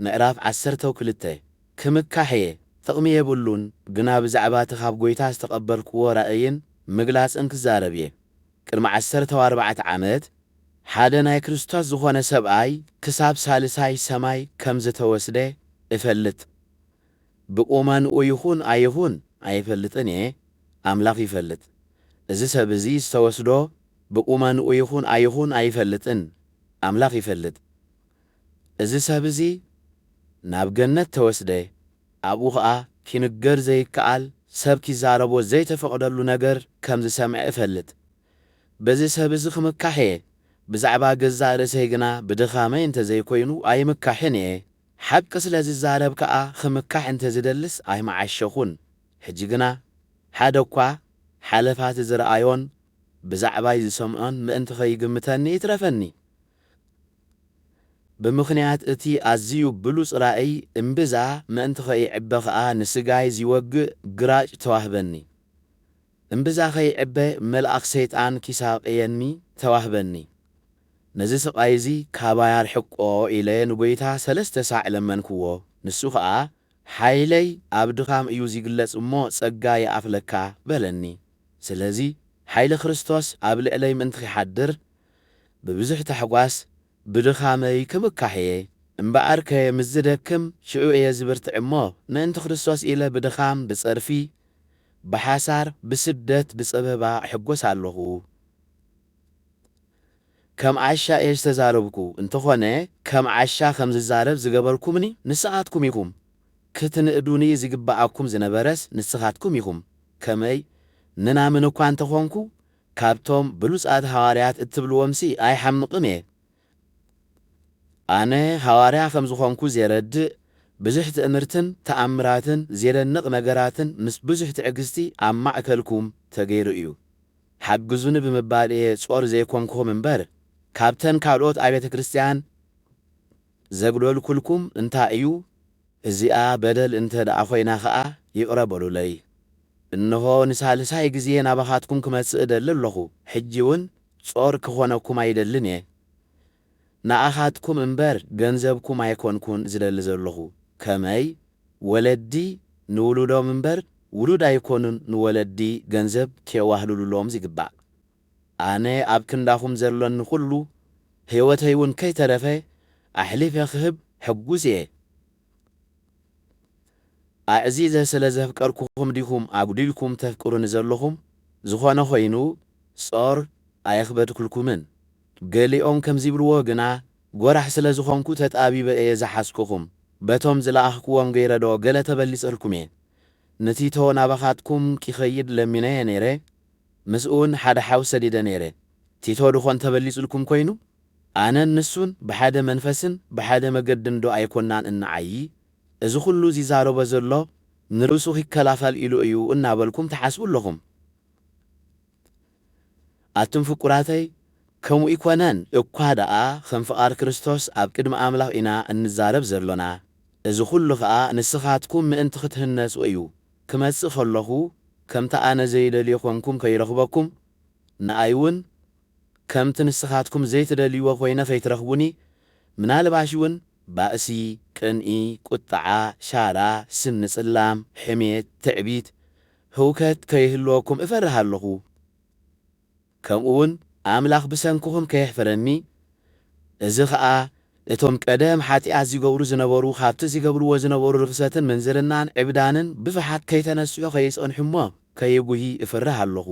ምዕራፍ 12 ክምካሕየ ጥቕሚ የብሉን ግና ብዛዕባ ትኻብ ጐይታ ዝተቐበልክዎ ራእይን ምግላጽን ክዛረብ እየ ቅድሚ 14 ዓመት ሓደ ናይ ክርስቶስ ዝኾነ ሰብኣይ ክሳብ ሳልሳይ ሰማይ ከም ዝተወስደ እፈልጥ ብቁመንኡ ይኹን ኣይኹን ኣይፈልጥን እየ ኣምላኽ ይፈልጥ እዚ ሰብ እዚ ዝተወስዶ ብቁመንኡ ይኹን ኣይኹን ኣይፈልጥን ኣምላኽ ይፈልጥ እዚ ሰብ እዚ ናብ ገነት ተወስደ ኣብኡ ኸኣ ኪንገር ዘይከኣል ሰብ ኪዛረቦ ዘይተፈቕደሉ ነገር ከም ዝሰምዐ እፈልጥ በዚ ሰብ እዚ ክምካሕየ ብዛዕባ ገዛእ ርእሰይ ግና ብድኻመይ እንተዘይኮይኑ ኣይምካሕን እየ ሓቂ ስለ ዝዛረብ ከኣ ክምካሕ እንተዝደልስ ኣይመዓሸኹን ሕጂ ግና ሓደ እኳ ሓለፋት ዝረኣዮን ብዛዕባይ ዝሰምዖን ምእንቲ ኸይግምተኒ ይትረፈኒ ብምኽንያት እቲ ኣዝዩ ብሉጽ ራእይ እምብዛ ምእንቲ ኸይዕበ ኸኣ ንስጋይ ዝወግእ ግራጭ ተዋህበኒ እምብዛ ኸይዕበ መልኣኽ ሰይጣን ኪሳቕየኒ ተዋህበኒ ነዚ ስቓይ እዚ ካባይ ኣርሕቆ ኢለ ንጐይታ 3 ሳዕ ለመንክዎ ንሱ ኸኣ ሓይለይ ኣብ ድኻም እዩ ዝግለጽ እሞ ጸጋ ይኣፍለካ በለኒ ስለዚ ሓይሊ ክርስቶስ ኣብ ልዕለይ ምእንቲ ኺሓድር ብብዙሕ ተሕጓስ ብድኻመይ ክምካሕየ እምበኣር ከ ምስ ዝደክም ሽዑ እየ ዝብርትዕ እሞ ምእንቲ ክርስቶስ ኢለ ብድኻም ብጸርፊ ብሓሳር ብስደት ብጸበባ ሕጐስ ኣለኹ ከም ዓሻ እየ ዝተዛረብኩ እንተኾነ ከም ዓሻ ከም ዝዛረብ ዝገበርኩምኒ ንስኻትኩም ኢኹም ክትንእዱኒ ዝግባኣኩም ዝነበረስ ንስኻትኩም ኢኹም ከመይ ንናምን እኳ እንተኾንኩ ካብቶም ብሉጻት ሐዋርያት እትብልዎምሲ ኣይሓምቕም እየ ኣነ ሐዋርያ ከም ዝኾንኩ ዘረድእ ብዙሕ ትእምርትን ተኣምራትን ዘደንቕ ነገራትን ምስ ብዙሕ ትዕግስቲ ኣብ ማእከልኩም ተገይሩ እዩ ሓግዙኒ ብምባል እየ ጾር ዘይኮንክኹም እምበር ካብተን ካልኦት ኣቤተ ክርስቲያን ዘግሎልኩልኩም እንታይ እዩ እዚኣ በደል እንተ ደኣ ኾይና ኸኣ ይቕረበሉለይ እንሆ ንሳልሳይ ግዜ ናባኻትኩም ክመጽእ እደሊ ኣለኹ ሕጂ እውን ጾር ክኾነኩም ኣይደልን እየ ንኣኻትኩም እምበር ገንዘብኩም ኣይኮንኩን ዝደሊ ዘለኹ ከመይ ወለዲ ንውሉዶም እምበር ውሉድ ኣይኮኑን ንወለዲ ገንዘብ ከዋህልሉሎም ዝግባእ ኣነ ኣብ ክንዳኹም ዘሎኒ ኩሉ ሕይወተይ እውን ከይተረፈ ኣሕሊፈ ክህብ ሕጉስ እየ ኣዕዚዘ ስለ ዘፍቀርኩኹም ዲኹም ኣጉዲልኩም ተፍቅሩኒ ዘለኹም ዝኾነ ኾይኑ ጾር ኣየኽበድኩልኩምን ገሊኦም ከም ዝብልዎ ግና ጐራሕ ስለ ዝኾንኩ ተጣቢበ እየ ዝሓስኩኹም በቶም ዝለኣኽክዎም ገይረዶ ገለ ተበሊጸልኩም እየ ንቲቶ ናባኻትኩም ኪኸይድ ለሚነየ ነይረ ምስኡን ሓደ ሓው ሰዲደ ነይረ ቲቶ ድኾን ተበሊጹልኩም ኮይኑ ኣነን ንሱን ብሓደ መንፈስን ብሓደ መገድን ዶ ኣይኮናን እንዓዪ እዚ ኩሉ ዝዛረቦ ዘሎ ንርእሱ ኺከላኸል ኢሉ እዩ እናበልኩም ተሓስቡ ኣለኹም ኣቱም ፍቁራተይ ከምኡ ይኮነን እኳ ደኣ ከም ፍቓር ክርስቶስ ኣብ ቅድሚ ኣምላኽ ኢና እንዛረብ ዘሎና እዚ ኩሉ ኸኣ ንስኻትኩም ምእንቲ ክትህነጹ እዩ ክመጽእ ከለኹ ከምቲ ኣነ ዘይደልዮ ኾንኩም ከይረኽበኩም ንኣይ እውን ከምቲ ንስኻትኩም ዘይትደልይዎ ኾይነ ከይትረኽቡኒ ምናልባሽ እውን ባእሲ ቅንኢ ቁጥዓ ሻራ ስኒ ጽላም ሕሜት ትዕቢት ህውከት ከይህልወኩም እፈርህ ኣለኹ ከምኡውን ኣምላኽ ብሰንክኹም ከየሕፍረኒ እዚ ኸኣ እቶም ቀደም ሓጢኣት ዝገብሩ ዝነበሩ ካብቲ ዝገብርዎ ዝነበሩ ርክሰትን ምንዝርናን ዕብዳንን ብፍሓት ከይተነስዮ ከይጸንሑ እሞ ከየጉሂ እፍርህ ኣለኹ